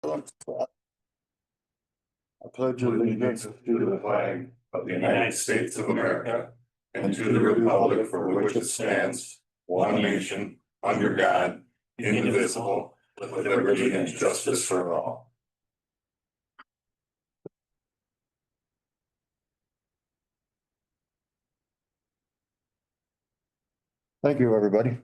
I pledge allegiance to the flag of the United States of America and to the republic for which it stands, one nation, under God, indivisible, with liberty and justice for all. Thank you, everybody.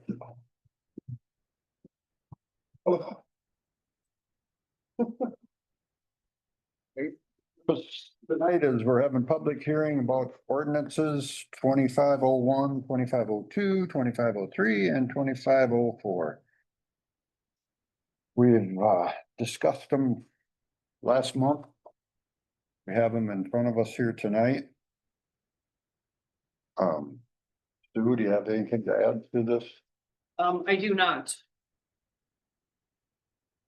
Tonight is we're having public hearing about ordinances 2501, 2502, 2503, and 2504. We've discussed them last month. We have them in front of us here tonight. Sue, do you have anything to add to this? I do not.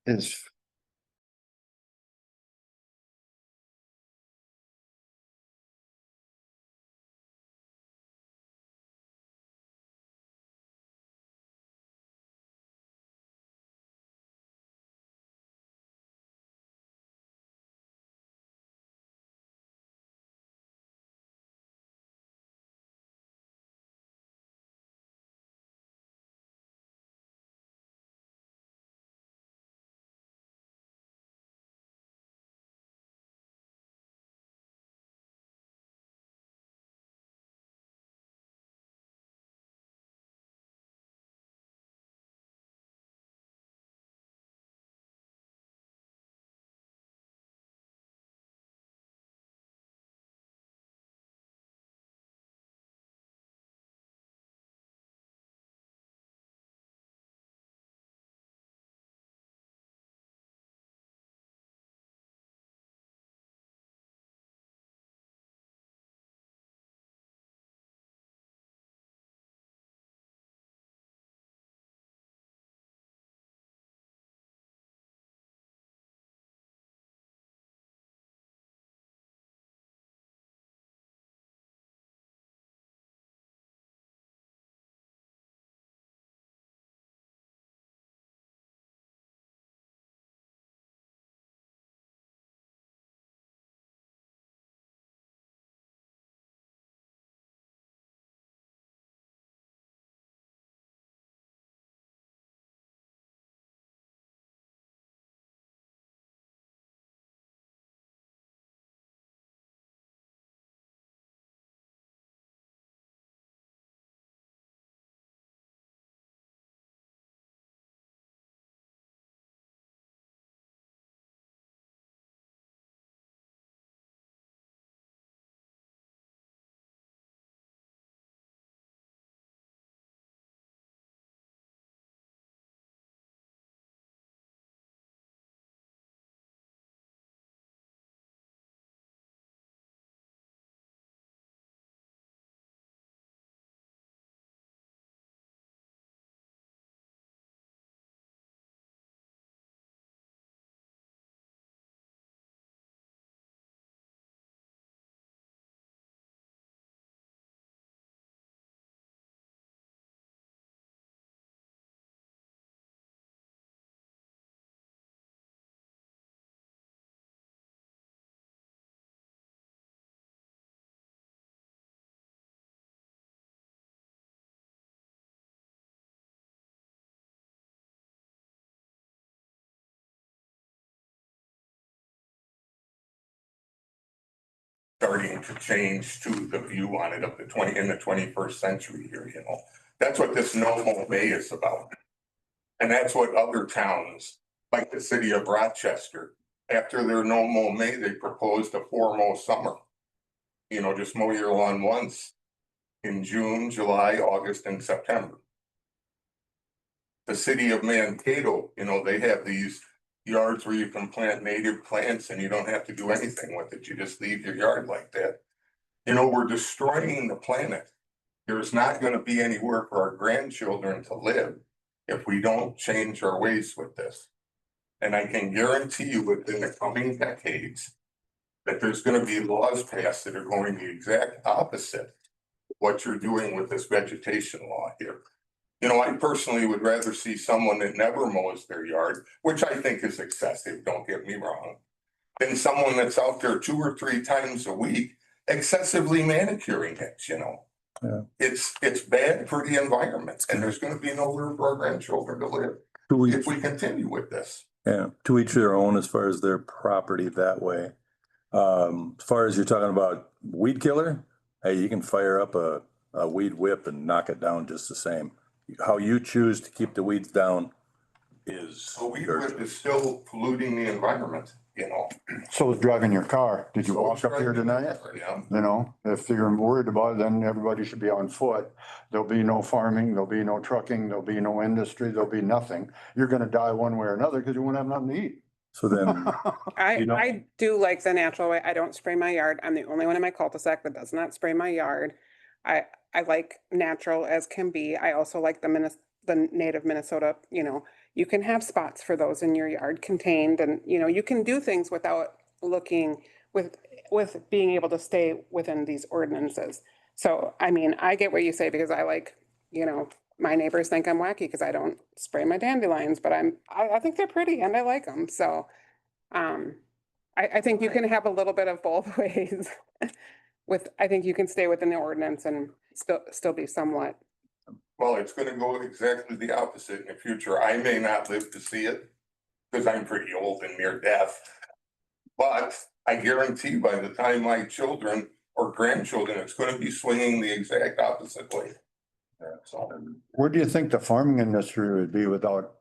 Is starting to change to the view on it of the in the 21st century here, you know. That's what this no mow May is about. And that's what other towns, like the city of Rochester, after their no mow May, they proposed a 4-mow summer. You know, just mow your lawn once in June, July, August, and September. The city of Mankato, you know, they have these yards where you can plant native plants and you don't have to do anything with it. You just leave your yard like that. You know, we're destroying the planet. There's not going to be anywhere for our grandchildren to live if we don't change our ways with this. And I can guarantee you within the coming decades that there's going to be laws passed that are going the exact opposite of what you're doing with this vegetation law here. I personally would rather see someone that never mows their yard, which I think is excessive, don't get me wrong, than someone that's out there 2 or 3 times a week excessively manicuring it. Yeah. It's bad for the environment, and there's gonna be nowhere for our grandchildren to live if we continue with this. Yeah, to each their own as far as their property that way. As far as you're talking about weed killer, hey, you can fire up a weed whip and knock it down just the same. How you choose to keep the weeds down is. So weed whip is still polluting the environment. So is driving your car. Did you So walk up here tonight? Yeah. If you're worried about it, then everybody should be on foot. There'll be no farming, there'll be no trucking, there'll be no industry, there'll be nothing. You're gonna die one way or another because you won't have nothing to eat. So then, You know- I do like the natural way. I don't spray my yard. I'm the only one in my cul-de-sac that does not spray my yard. I like natural as can be. I also like the native Minnesota, you can have spots for those in your yard contained and, you can do things without looking with being able to stay within these ordinances. So, I mean, I get what you say because I like, my neighbors think I'm wacky because I don't spray my dandelions, but I think they're pretty and I like them. So, I think you can have a little bit of both ways. I think you can stay within the ordinance and still be somewhat. Well, it's gonna go exactly the opposite in the future. I may not live to see it because I'm pretty old and near death. But I guarantee by the time my children or grandchildren, it's gonna be swinging the exact opposite way. So Where do you think the farming industry would be without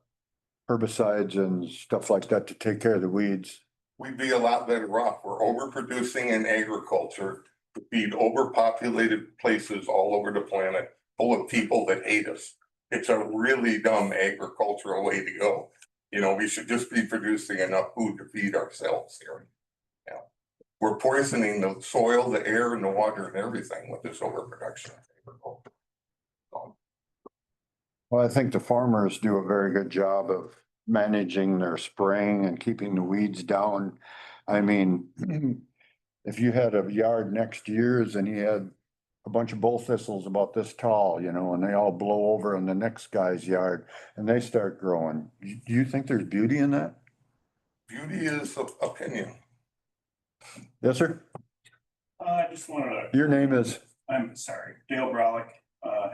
herbicides and stuff like that to take care of the weeds? we'd be a lot better off. We're overproducing in agriculture to feed overpopulated places all over the planet, full of people that hate us. It's a really dumb agricultural way to go. We should just be producing enough food to feed ourselves here. Yeah. We're poisoning the soil, the air, and the water and everything with this overproduction of agriculture. Well, I think the farmers do a very good job of managing their spraying and keeping the weeds down. I mean, if you had a yard next to yours and you had a bunch of bull thistles about this tall, and they all blow over in the next guy's yard and they start growing, do you think there's beauty in that? Beauty is opinion. Yes, sir. I just wanted Your name is? I'm sorry, Dale Brolick,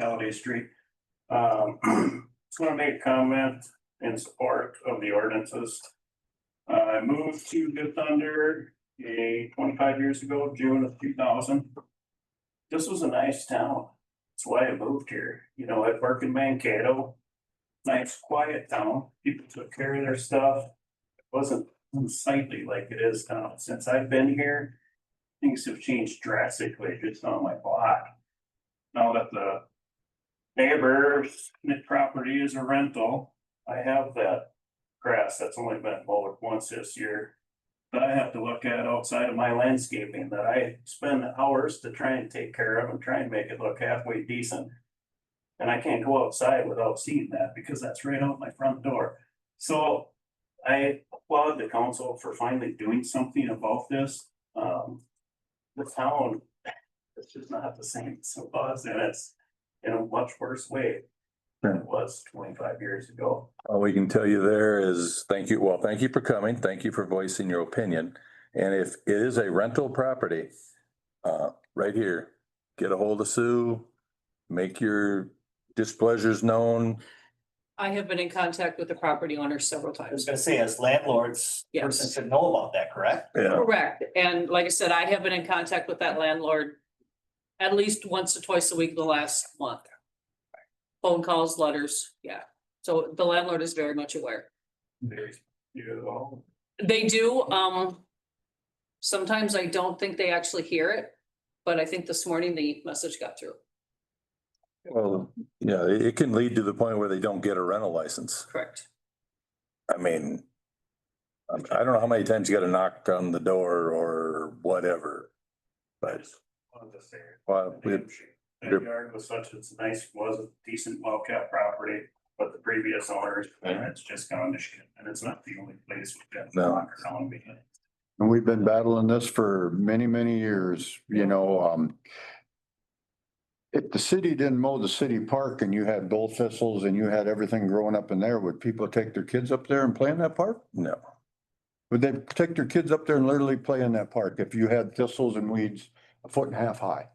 Halliday Street. Just want to make a comment in support of the ordinances. I moved to Good Thunder 25 years ago, June of 2000. This was a nice town. That's why I moved here. I'd work in Mankato. Nice, quiet town. People took care of their stuff. It wasn't unsightly like it is now. Since I've been here, things have changed drastically just on my block. Now that the neighbor's property is a rental, I have that grass that's only been mowed once this year that I have to look at outside of my landscaping that I spend hours to try and take care of and try and make it look halfway decent. And I can't go outside without seeing that because that's right out my front door. So I applaud the council for finally doing something about this. The town, it's just not the same as it was, and it's in a much worse way than it was 25 years ago. all we can tell you there is thank you. Well, thank you for coming. Thank you for voicing your opinion. And if it is a rental property, right here, get a hold of Sue, make your displeasures known. I have been in contact with the property owner several I was times. gonna say, as landlords, Yes. person should know about that, correct? Yeah, Correct. And like I said, I have been in contact with that landlord at least once or twice a week the last month. Phone calls, letters, yeah. So the landlord is very much aware. They do, sometimes I don't think they actually hear it, but I think this morning the message got through. well, yeah, it can lead to the point where they don't get a rental license. Correct. I mean, I don't know how many times you gotta knock on the door or whatever. But, well, That yard was nice, was a decent, well-kept property, but the previous owners, it's just gone to shit, and it's not the only place we've got. No. Around being. And we've been battling this for many, many years, if the city didn't mow the city park and you had bull thistles and you had everything growing up in there, would people take their kids up there and play in that park? No. Would they take their kids up there and literally play in that park if you had thistles and weeds 1.5 feet high?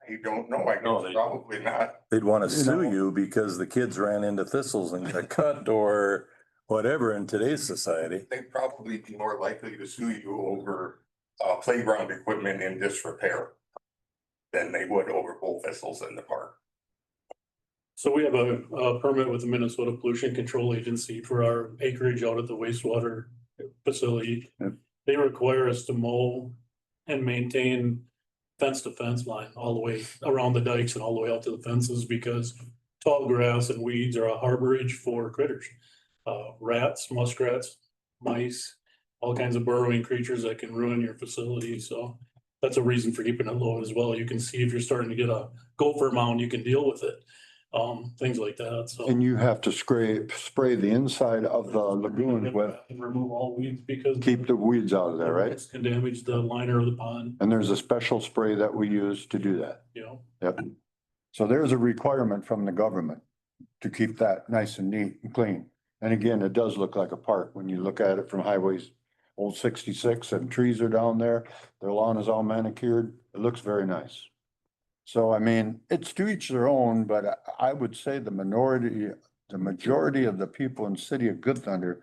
I don't know. I No, guess they- probably not. They'd want to You sue know- you because the kids ran into thistles and got cut or whatever in today's society. They'd probably be more likely to sue you over playground equipment in disrepair than they would over bull thistles in the park. So we have a permit with the Minnesota Pollution Control Agency for our acreage out at the wastewater facility. Yep. They require us to mow and maintain fence to fence line all the way around the dikes and all the way out to the fences because tall grass and weeds are a harborage for critters. Rats, muskrats, mice, all kinds of burrowing creatures that can ruin your facility. So that's a reason for keeping it low as well. You can see if you're starting to get a gopher mound, you can deal with it. Things like that, so. And you have to spray the inside of the lagoons with, And remove all weeds because. keep the weeds out of there, right? It can damage the liner of the pond, And there's a special spray that we use to do that. you know. Yep. So there's a requirement from the government to keep that nice and neat and clean. And again, it does look like a park when you look at it from highways, old 66 and trees are down there. Their lawn is all manicured. It looks very nice. So I mean, it's to each their own, but I would say the majority of the people in the city of Good Thunder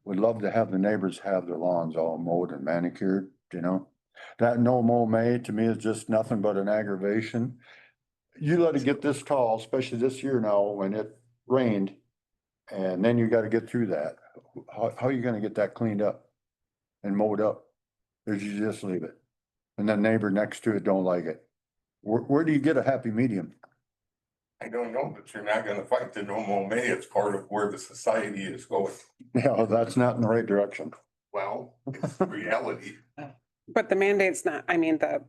would love to have the neighbors have their lawns all mowed and manicured, you know? That no mow May to me is just nothing but an aggravation. You let it get this tall, especially this year now when it rained. And then you gotta get through that. How are you gonna get that cleaned up and mowed up? Or you just leave it? And the neighbor next to it don't like it. Where do you get a happy medium? I don't know, but you're not gonna fight the no mow May. It's part of where the society is going. Yeah, that's not in the right direction. Well, it's the reality. But the mandate's not, I mean, the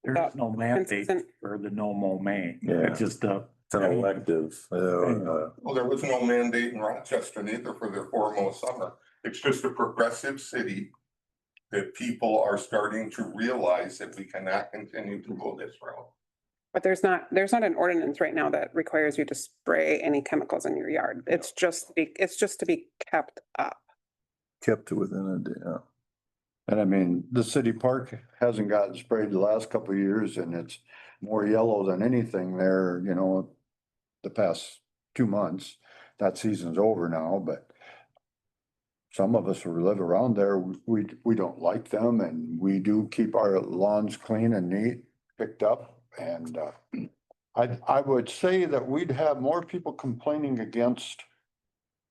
There's no mandate consistent- for the no mow May. Yeah. It's just It's an elective. Well, there was no mandate in Rochester neither for their formal summer. It's just a progressive city that people are starting to realize that we cannot continue to go this route. But there's not an ordinance right now that requires you to spray any chemicals in your yard. It's just to be kept up. Kept within a day. Yeah. And I mean, the city park hasn't gotten sprayed the last couple of years and it's more yellow than anything there, you know, the past 2 months. That season's over now, but some of us who live around there, we don't like them and we do keep our lawns clean and neat, picked up. And I would say that we'd have more people complaining against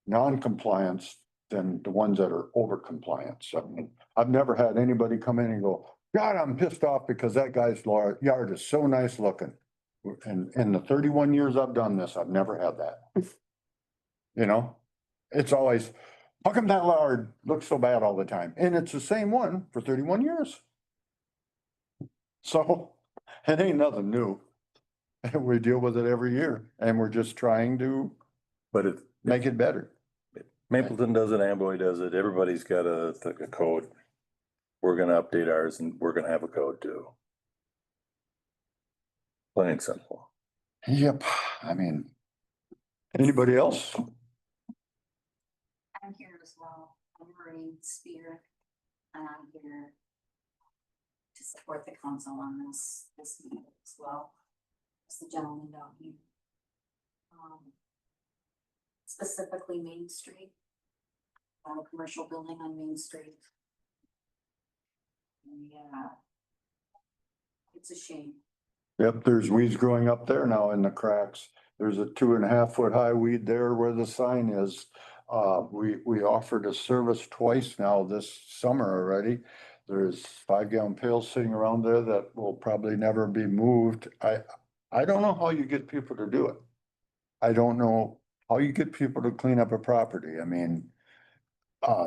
non-compliance than the ones that are over compliance. I mean, I've never had anybody come in and go, God, I'm pissed off because that guy's yard is so nice looking. And in the 31 years I've done this, I've never had that. You know, it's always, how come that yard looks so bad all the time? And it's the same one for 31 years. So it ain't nothing new. We deal with it every year and we're just trying to But if make it better. Mapleton does it, Amboy does it, everybody's got a code. We're gonna update ours and we're gonna have a code too. Plain and simple. Yep, I mean, anybody else? I'm here as well. I'm Maureen Spear. And I'm here to support the council on this meeting as well. As the gentleman down here. Specifically Main Street. On a commercial building on Main Street. Yeah. It's a shame. Yep, there's weeds growing up there now in the cracks. There's a 2.5 foot high weed there where the sign is. We offered a service twice now this summer already. There's 5-gallon pails sitting around there that will probably never be moved. I don't know how you get people to do it. I don't know how you get people to clean up a property. I mean, I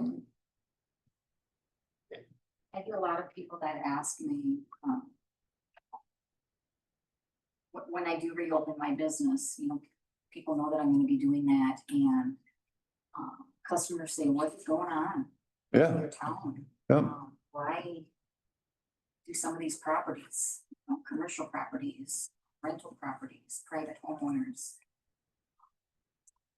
get a lot of people that ask me, when I do reopen my business, you know, people know that I'm gonna be doing that and, customers say, what's going on in yeah, your town? yeah. Why do some of these properties, commercial properties, rental properties, private homeowners.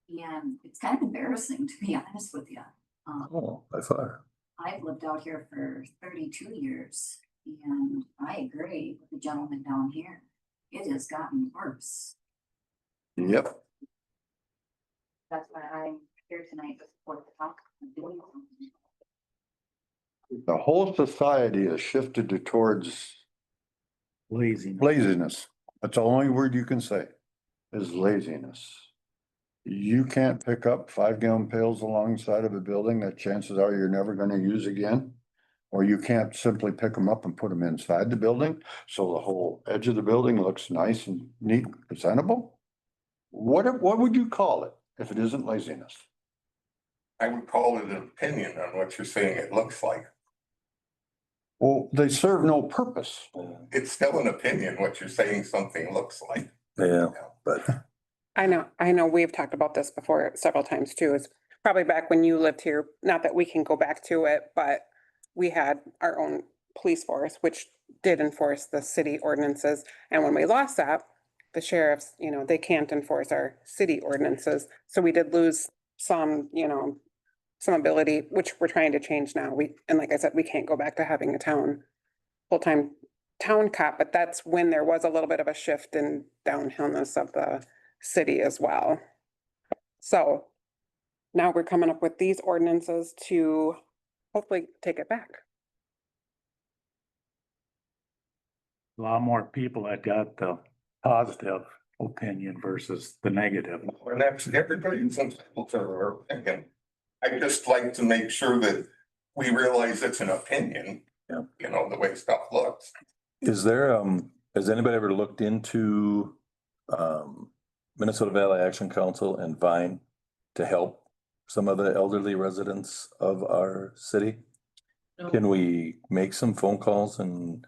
And it's kind of embarrassing, to be honest with you. Oh, by far. I've lived out here for 32 years, and I agree with the gentleman down here. It has gotten worse. Yep. That's why I'm here tonight to support the talk of doing something. The whole society has shifted towards Lazy. laziness. That's the only word you can say, is laziness. You can't pick up 5-gallon pails alongside of a building that chances are you're never gonna use again. Or you can't simply pick them up and put them inside the building, so the whole edge of the building looks nice and neat, and presentable. What would you call it if it isn't laziness? I would call it an opinion on what you're saying it looks like. Well, they serve no purpose. It's still an opinion, what you're saying something looks like. Yeah, but I know we've talked about this before several times too. It's probably back when you lived here, not that we can go back to it, but we had our own police force, which did enforce the city ordinances. And when we lost that, the sheriffs, they can't enforce our city ordinances. So we did lose some, some ability, which we're trying to change now. And like I said, we can't go back to having a full-time town cop, but that's when there was a little bit of a shift in downhillness of the city as well. So now we're coming up with these ordinances to hopefully take it back. A lot more people that got the positive opinion versus the negative. And that's everybody's entitled to their opinion. I just like to make sure that we realize it's an opinion. Yeah. The way stuff looks. is there, has anybody ever looked into, Minnesota Valley Action Council and Vine to help some of the elderly residents of our city? No. Can we make some phone calls? And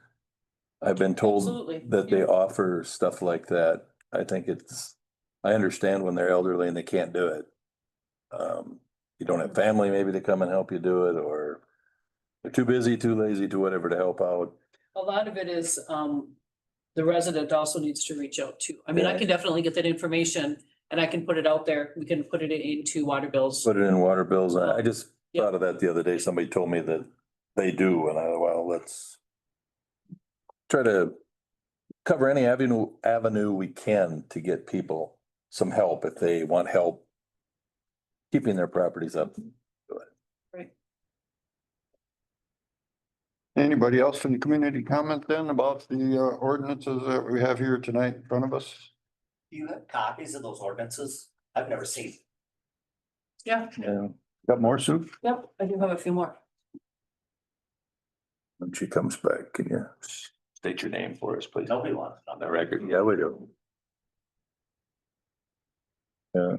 I've been told Absolutely, that they yeah. offer stuff like that. I understand when they're elderly and they can't do it. You don't have family maybe to come and help you do it, or they're too busy, too lazy, to whatever to help out. A lot of it is, the resident also needs to reach out too. I mean, I Yeah. can definitely get that information and I can put it out there. We can put it into water bills. Put it in water bills. I just Yeah. thought of that the other day. Somebody told me that they do, and let's try to cover any avenue we can to get people some help if they want help keeping their properties up. Right. Anybody else in the community comment then about the ordinances that we have here tonight in front of us? Do you have copies of those ordinances? I've never seen. Yeah, Yeah, Got more, Sue? yep, I do have a few more. when she comes back, can you state your name for us, please? Nobody wants it On the record, yeah, we do. Yeah.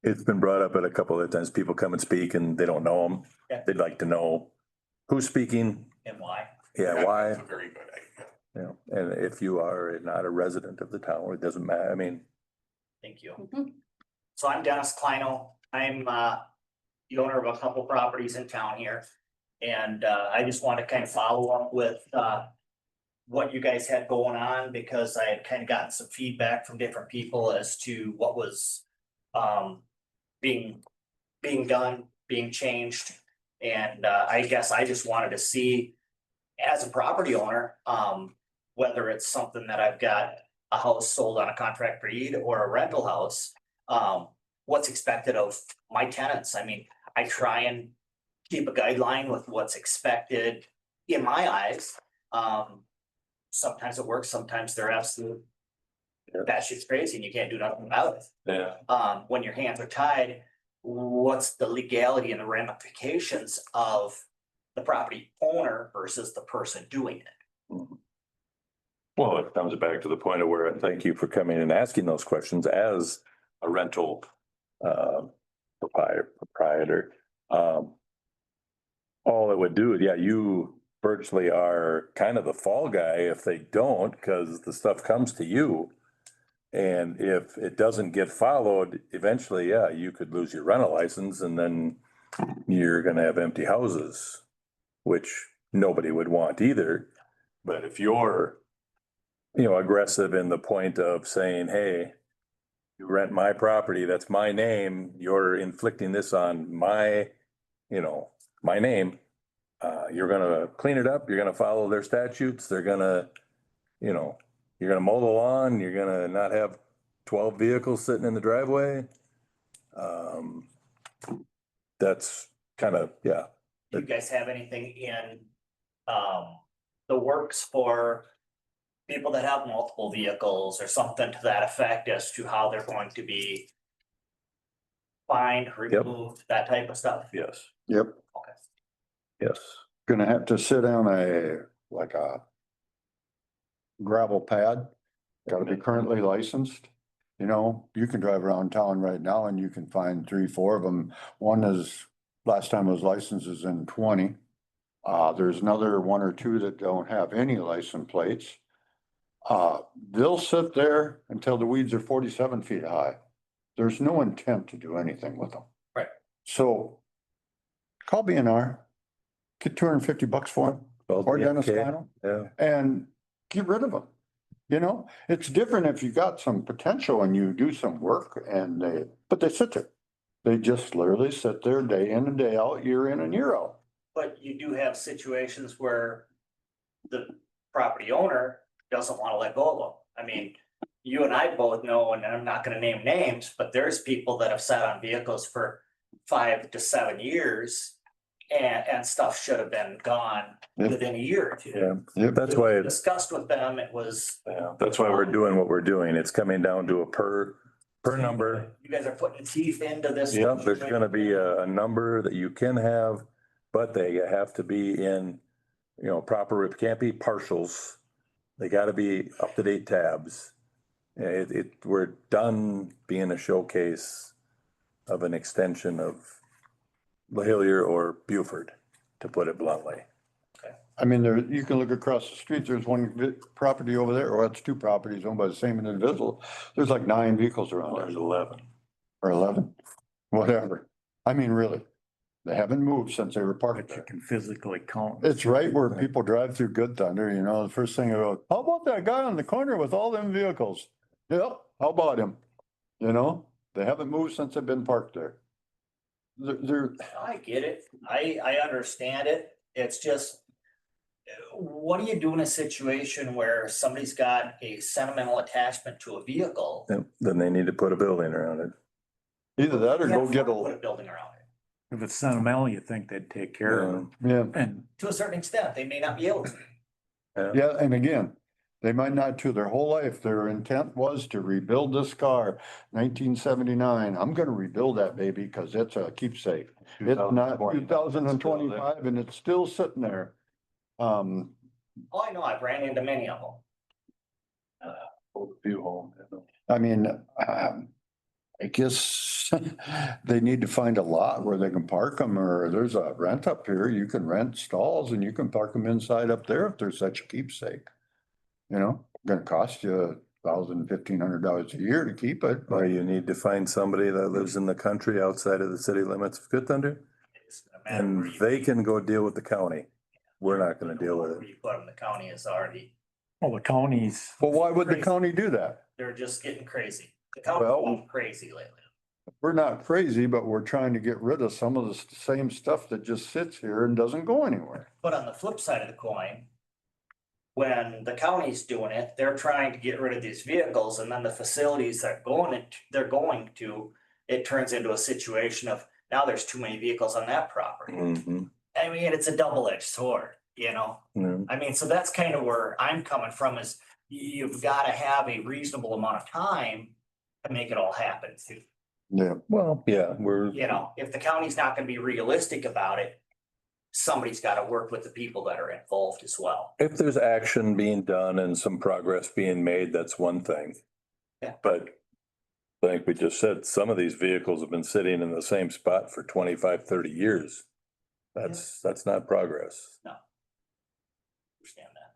It's been brought up at a couple of times. People come and speak and they don't know them. Yeah. They'd like to know who's speaking, and why. yeah, why, That's a very good idea. and if you are not a resident of the town, it doesn't matter. I mean, Thank you. Mhm. So I'm Dennis Kleino. I'm the owner of a couple properties in town here. And I just want to kind of follow up with what you guys had going on, because I had kind of gotten some feedback from different people as to what was being done, being changed. And I guess I just wanted to see, as a property owner, whether it's something that I've got a house sold on a contract breed or a rental house, what's expected of my tenants. I mean, I try and keep a guideline with what's expected in my eyes. Sometimes it works, sometimes they're absolute. Yeah. That shit's crazy and you can't do nothing about it. yeah, When your hands are tied, what's the legality and the ramifications of the property owner versus the person doing it? well, it comes back to the point of where, thank you for coming and asking those questions as a rental proprietor. All it would do, yeah, you virtually are kind of the fall guy if they don't, because the stuff comes to you. And if it doesn't get followed, eventually, yeah, you could lose your rental license and then you're gonna have empty houses, which nobody would want either. But if you're aggressive in the point of saying, hey, you rent my property, that's my name, you're inflicting this on my, my name. You're gonna clean it up, you're gonna follow their statutes, they're gonna, you're gonna mow the lawn, you're gonna not have 12 vehicles sitting in the driveway. That's kind of, yeah. Do you guys have anything in, the works for people that have multiple vehicles or something to that effect as to how they're going to be fined, removed, that type of stuff? Yes. Yep, Okay. Yes. gonna have to sit on like a gravel pad. Gotta be currently licensed. You know, you can drive around town right now and you can find 3, 4 of them. One is, last time it was licensed is in 20. There's another 1 or 2 that don't have any license plates. They'll sit there until the weeds are 47 feet high. There's no intent to do anything with them. Right. So call B&R, get $250 for them, or Dennis Okay. Final, Yeah. and get rid of them. You know, it's different if you got some potential and you do some work but they sit there. They just literally sit there day in and day out, year in and year out. But you do have situations where the property owner doesn't want to let go of them. I mean, you and I both know, and I'm not gonna name names, but there's people that have sat on vehicles for 5 to 7 years. And stuff should have been gone Yep. within a year or two. Yeah. That's why, Discussed with them, it was, that's why we're doing what we're doing. It's coming down to a per number. you guys are putting teeth into this. Yep, there's gonna be a number that you can have, but they have to be in, proper, it can't be partials. They gotta be up-to-date tabs. We're done being a showcase of an extension of Hillier or Buford, to put it bluntly. I mean, you can look across the street, there's one property over there, or it's 2 properties owned by the same individual. There's like 9 vehicles around there. There's 11. Or 11, whatever. I mean, really, they haven't moved since they were parked But you there. can physically count. It's right where people drive through Good Thunder, the first thing I go, how about that guy on the corner with all them vehicles? Yep, how about him? They haven't moved since they've been parked there. They're, I get it. I understand it. It's just, what do you do in a situation where somebody's got a sentimental attachment to a vehicle? Yep, then they need to put a building around it. either that or You go can't get Put a a, building around it. If it's sentimental, you think they'd take care of it. yeah, And To a certain extent, they may not be able to. yeah, and again, they might not to their whole life. Their intent was to rebuild this car, 1979. I'm gonna rebuild that baby because it's a keepsake. It's not 2025 and it's still sitting there. Oh, I know, I've ran into many of them. View home. I mean, I guess they need to find a lot where they can park them, or there's a rent up here. You can rent stalls and you can park them inside up there if there's such a keepsake. Gonna cost you $1,000, $1,500 a year to keep it, Or but you need to find somebody that lives in the country outside of the city limits of Good Thunder, It's a matter where and you- they can go deal with the county. We're not gonna deal with Where it. you put them, the county is already, well, the counties, well, why would the Crazy. county do that? they're just getting crazy. The county's Well- going crazy lately. We're not crazy, but we're trying to get rid of some of the same stuff that just sits here and doesn't go anywhere. But on the flip side of the coin, when the county's doing it, they're trying to get rid of these vehicles, and then the facilities that they're going to, it turns into a situation of now there's too many vehicles on that property. Mhm. I mean, it's a double-edged sword, Yeah. I mean, so that's kind of where I'm coming from is you've got to have a reasonable amount of time to make it all happen too. Yeah, Well, yeah, If the county's not gonna be realistic about it, somebody's got to work with the people that are involved as well. if there's action being done and some progress being made, that's one thing. Yeah. But like we just said, some of these vehicles have been sitting in the same spot for 25, 30 years. That's not progress. Understand that.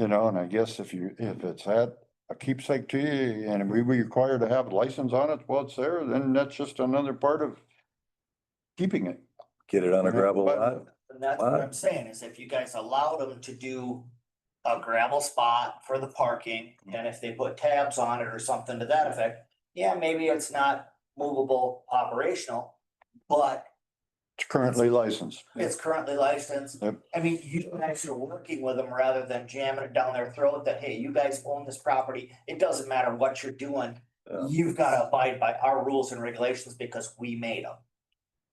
and I guess if it's at a keepsake to you and we require to have a license on it while it's there, then that's just another part of keeping it. Get it on a gravel But- lot. And that's what I'm saying is if you guys allowed them to do a gravel spot for the parking, and if they put tabs on it or something to that effect, yeah, maybe it's not movable operational, but It's currently licensed. it's currently licensed. Yep. I mean, you guys are working with them rather than jamming it down their throat that, hey, you guys own this property. It doesn't matter what you're doing. Yeah. You've gotta abide by our rules and regulations because we made them.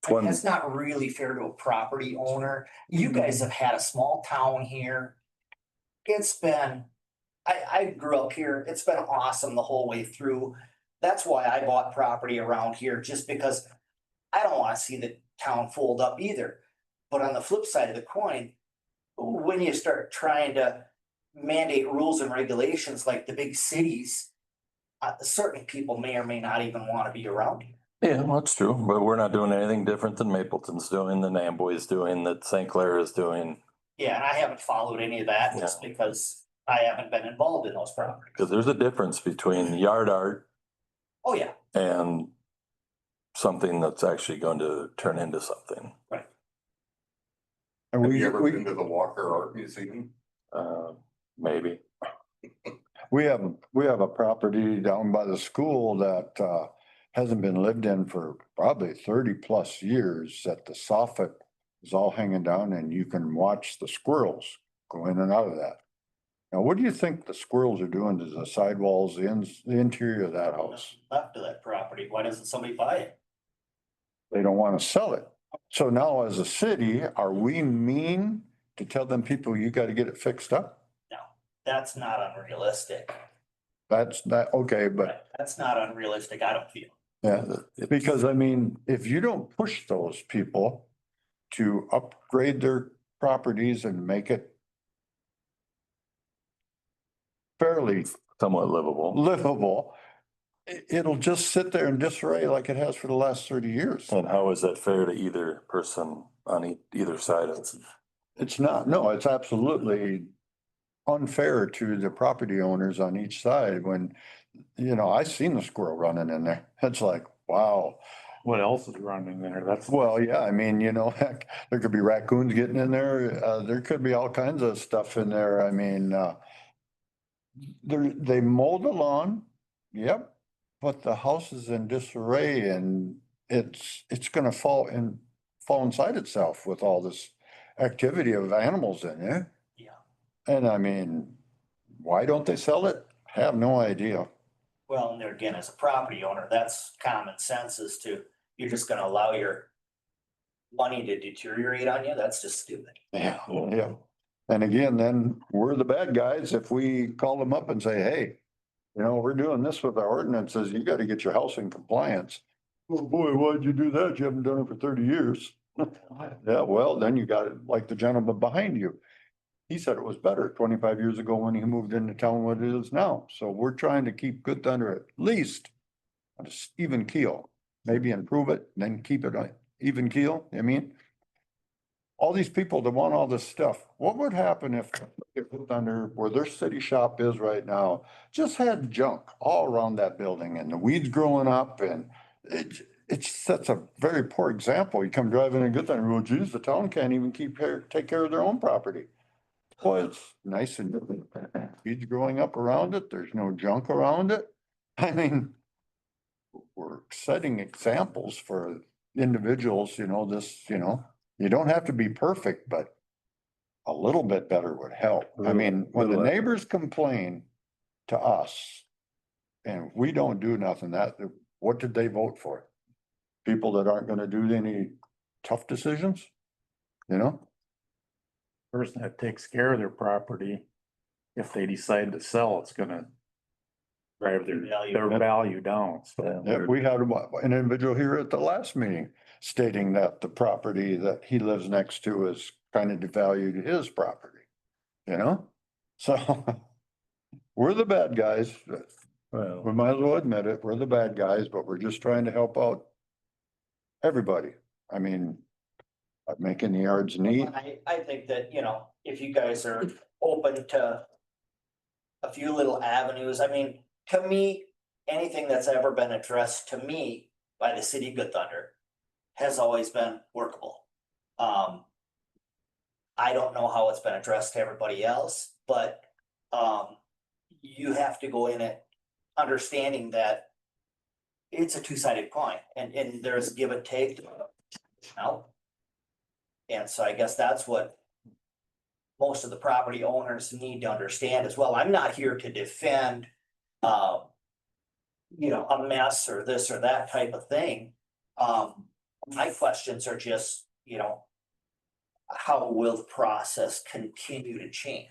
One- That's not really fair to a property owner. You guys have had a small town here. It's been, I grew up here. It's been awesome the whole way through. That's why I bought property around here, just because I don't wanna see the town fold up either. But on the flip side of the coin, when you start trying to mandate rules and regulations like the big cities, certain people may or may not even wanna be around here. Yeah, that's true, but we're not doing anything different than Mapleton's doing, than Amboy's doing, that St. Clair is doing. Yeah, and I haven't followed any of that just because I haven't been involved in those properties. Cause there's a difference between yard art Oh, yeah. and something that's actually going to turn into something. And Have we, you ever we, been to the Walker Art Museum? Maybe. we have a property down by the school that hasn't been lived in for probably 30+ years, that the soffit is all hanging down and you can watch the squirrels go in and out of that. Now, what do you think the squirrels are doing to the sidewalls, the interior of that house? Left of that property. Why doesn't somebody buy it? They don't want to sell it. So now as a city, are we mean to tell them people, you got to get it fixed up? No, that's not unrealistic. That's okay, but That's not unrealistic, I don't feel. yeah, because I mean, if you don't push those people to upgrade their properties and make it fairly Somewhat livable. livable, it'll just sit there in disarray like it has for the last 30 years. And how is that fair to either person on either side of it? It's not, no, it's absolutely unfair to the property owners on each side when, I seen the squirrel running in there. It's like, wow. What else is running there? That's. Well, yeah, I mean, heck, there could be raccoons getting in there. There could be all kinds of stuff in there. I mean, they mowed the lawn, yep, but the house is in disarray and it's gonna fall inside itself with all this activity of animals in there. Yeah. And I mean, why don't they sell it? I have no idea. Well, and there again, as a property owner, that's common sense as to, you're just gonna allow your money to deteriorate on you. That's just stupid. Yeah, yeah. And again, then we're the bad guys if we call them up and say, hey, we're doing this with our ordinances. You got to get your house in compliance. Oh, boy, why'd you do that? You haven't done it for 30 years. Yeah, well, then you got it like the gentleman behind you. He said it was better 25 years ago when he moved into town what it is now. So we're trying to keep Good Thunder at least on an even keel, maybe improve it, then keep it on even keel. I mean, all these people that want all this stuff, what would happen if Good Thunder, where their city shop is right now, just had junk all around that building and the weeds growing up, and it sets a very poor example. You come driving in Good Thunder, well, geez, the town can't even take care of their own property. Well, it's nice and weeds growing up around it. There's no junk around it. I mean, we're setting examples for individuals, you don't have to be perfect, but a little bit better would help. I mean, when the neighbors complain to us and we don't do nothing, what did they vote for? People that aren't gonna do any tough decisions? Person that takes care of their property, if they decide to sell, it's gonna drive their value down, so. Yeah, we had an individual here at the last meeting stating that the property that he lives next to is kind of devalued his property, So we're the bad guys. Well, We might as well admit it. We're the bad guys, but we're just trying to help out everybody. I mean, making the yards neat. I think that, if you guys are open to a few little avenues, I mean, to me, anything that's ever been addressed to me by the city of Good Thunder has always been workable. I don't know how it's been addressed to everybody else, but you have to go in it understanding that it's a two-sided coin and there's give and take. Now. And so I guess that's what most of the property owners need to understand as well. I'm not here to defend, you know, a mess or this or that type of thing. My questions are just, you know, how will the process continue to change?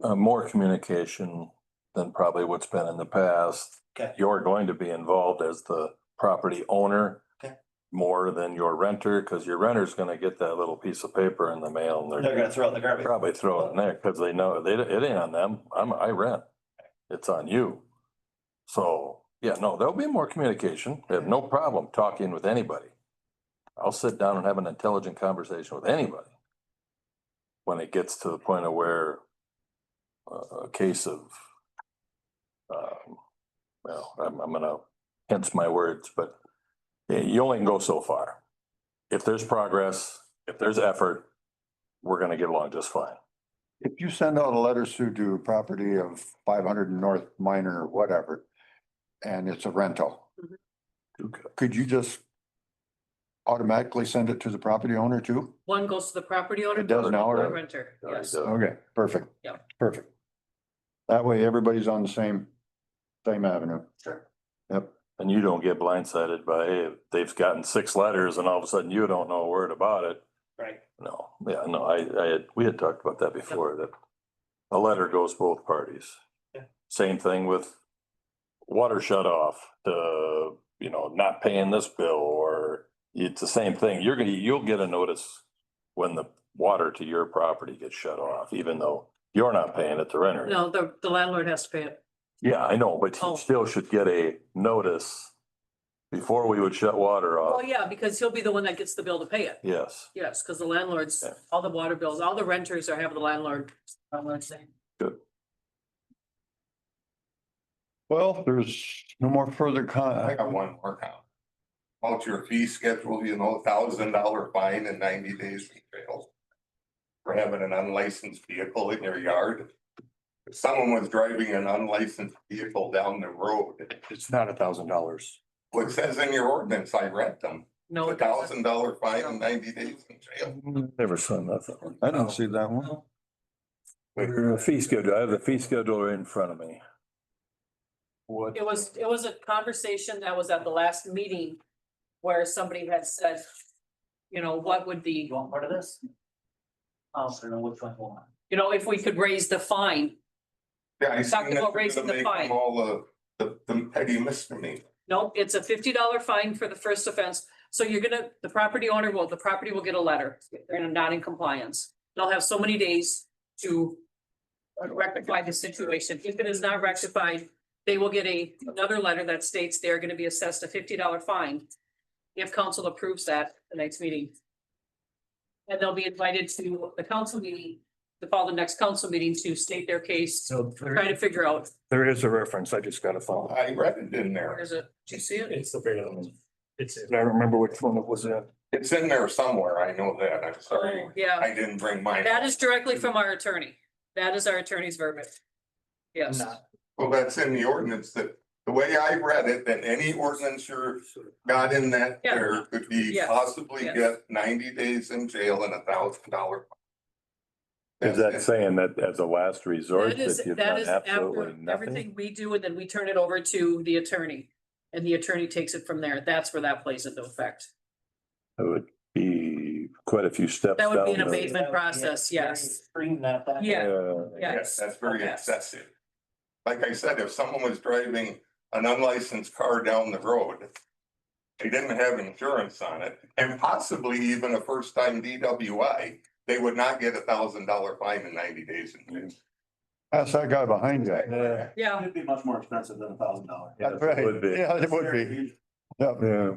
More communication than probably what's been in the past. Okay. You're going to be involved as the property owner. Okay. More than your renter, because your renter's gonna get that little piece of paper in the mail and They're gonna throw it in the garbage. probably throw it in there, because they know it ain't on them. I rent. It's on you. So, yeah, no, there'll be more communication. I have no problem talking with anybody. I'll sit down and have an intelligent conversation with anybody. When it gets to the point of where a case of, well, I'm gonna hence my words, but you only can go so far. If there's progress, if there's effort, we're gonna get along just fine. If you send out a letter to a property of 500 North Minor or whatever, and it's a rental, could you just automatically send it to the property owner too? One goes to the property owner. It does now, the right? Renter, It yes. does. Okay, perfect. Yeah. Perfect. That way everybody's on the same avenue. Sure. Yep. And you don't get blindsided by, hey, they've gotten 6 letters and all of a sudden you don't know a word about it. Right. No, yeah, no, we had talked about that before, that a letter goes both parties. Yeah. Same thing with water shut off, you know, not paying this bill, or it's the same thing. You'll get a notice when the water to your property gets shut off, even though you're not paying it, the renter. No, the landlord has to pay it. Yeah, I know, but Oh. he still should get a notice before we would shut water Oh, off. yeah, because he'll be the one that gets the bill to pay it. Yes, Yes, because the landlords, Yeah. all the water bills, all the renters are having the landlord saying. good. Well, there's no more further I got one more comment. About your fee schedule, you know, $1,000 fine and 90 days in jail. For having an unlicensed vehicle in your yard. If someone was driving an unlicensed vehicle down the road, It's not $1,000. well, it says in your ordinance, I read them, No, it doesn't. $1,000 fine and 90 days in jail. Never saw nothing. I didn't see that one. Fee schedule, I have the fee schedule right in front of me. What? It was a conversation that was at the last meeting where somebody had said, you know, what would You the, want part of this? I don't know which one you want. you know, if we could raise the fine. Yeah, I Talked seen that about they're raising gonna the make fine. them all the petty misdemeanor. No, it's a $50 fine for the first offense. So the property will get a letter. They're not in compliance. They'll have so many days to rectify the situation. If it is not rectified, they will get another letter that states they're gonna be assessed a $50 fine. If council approves that, the next meeting. And they'll be invited to the council meeting, to call the next council meeting to state their case, So try to figure out, there is a reference. I just gotta follow. I read it in where there. is it? Did you see it? It's the very, it's, I don't remember which one it was in. It's in there somewhere, I know that, I'm sorry, Oh, yeah, I didn't bring mine. that is directly from our attorney. That is our attorney's verbiage. Yes. Well, that's in the ordinance, that the way I read it, that any ordinance you're got in that Yeah. there could be Yes. possibly Yes. get 90 days in jail and $1,000. Is that saying that as a last resort, That is, that you've that done is absolutely after nothing? everything we do, and then we turn it over to the attorney. And the attorney takes it from there. That's where that plays into effect. It would be quite a few steps That would be down an the- abatement process, yes. Extreme that. Yeah. Yeah, Yes, that's very Yes. excessive. Like I said, if someone was driving an unlicensed car down the road, they didn't have insurance on it, and possibly even a first-time DWI, they would not get $1,000 fine in 90 days in jail. Ask that guy behind you. yeah, Yeah, It'd be much more expensive than $1,000. That's it right. would be. Yeah, it would be. Yep. yeah.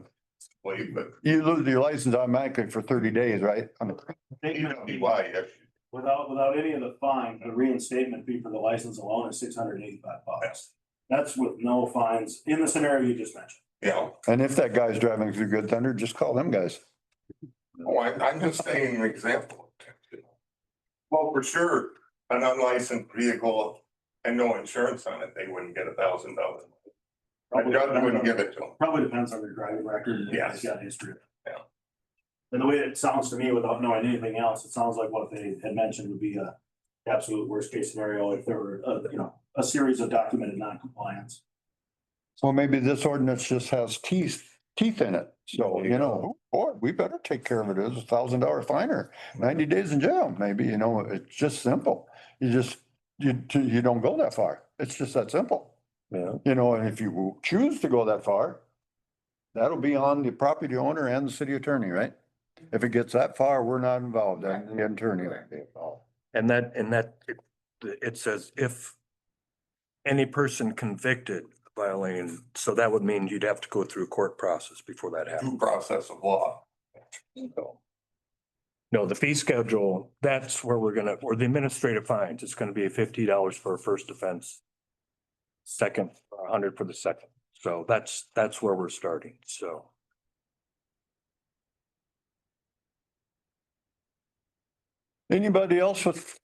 But You lose your license automatically for 30 days, right? DWI, if Without any of the fine, the reinstatement fee for the license alone is $685. That's with no fines in the scenario you just mentioned. you know, And if that guy's driving through Good Thunder, just call them guys. I'm just saying an example. Well, for sure, an unlicensed vehicle and no insurance on it, they wouldn't get $1,000. The judge wouldn't give it to them. Probably depends on their driving record. and if Yes. they've got history. Yeah. And the way it sounds to me, without knowing anything else, it sounds like what they had mentioned would be a absolute worst case scenario if there were, a series of documented non-compliance. So maybe this ordinance just has teeth in it. So, There you you know, boy, we better take care of it. It's $1,000 fine or 90 days in jail, maybe, you know, it's just simple. You don't go that far. It's just that simple. Yeah. You know, and if you choose to go that far, that'll be on the property owner and the city attorney, right? If it gets that far, we're not involved, then the attorney will be involved. And it says if any person convicted violating, so that would mean you'd have to go through a court process before that happens. Due process of law. No, the fee schedule, that's where or the administrative fines, it's gonna be $50 for a first offense. Second, 100 for the second. So that's where we're starting, so. Anybody else with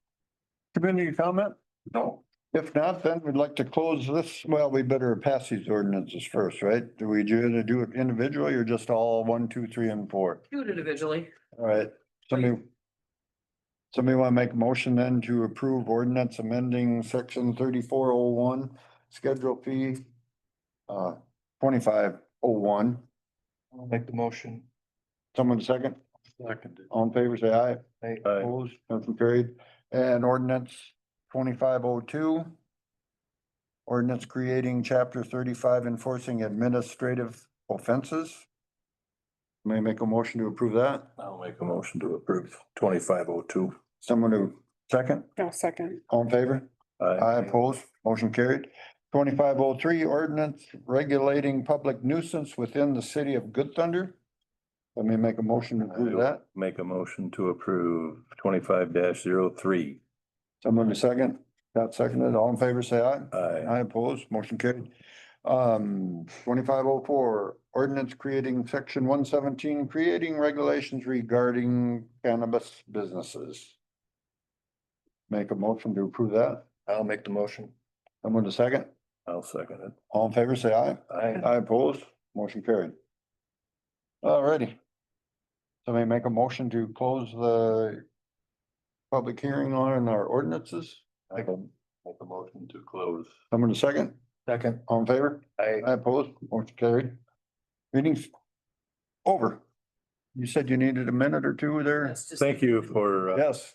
community comment? No, If not, then we'd like to close this. Well, we better pass these ordinances first, right? Do we do it individually or just all 1, 2, 3, and 4? Do it individually. All right, somebody want to make a motion then to approve ordinance amending section 3401, schedule fee, 2501. I'll make the motion. Someone second? Seconded. All in favor, say aye. Aye. Opposed, motion carried. And ordinance 2502. Ordinance creating chapter 35 enforcing administrative offenses. May I make a motion to approve that? I'll make a motion to approve 2502. Someone to second? No, second. All in favor? I oppose, motion carried. 2503 ordinance regulating public nuisance within the city of Good Thunder. Let me make a motion to approve that. Make a motion to approve 25-03. Someone to second? Got seconded. All in favor, say aye. Aye. I oppose, motion carried. 2504 ordinance creating section 117, creating regulations regarding cannabis businesses. Make a motion to approve that. I'll make the motion. Someone to second? I'll second it. All in favor, say aye. Aye. I oppose, motion carried. Alrighty. Somebody make a motion to close the public hearing on our ordinances. I can make a motion to close. Someone to second? Second. All in favor? Aye. I oppose, motion carried. Meeting's over. You said you needed a minute or two there? That's just- Thank you for Yes.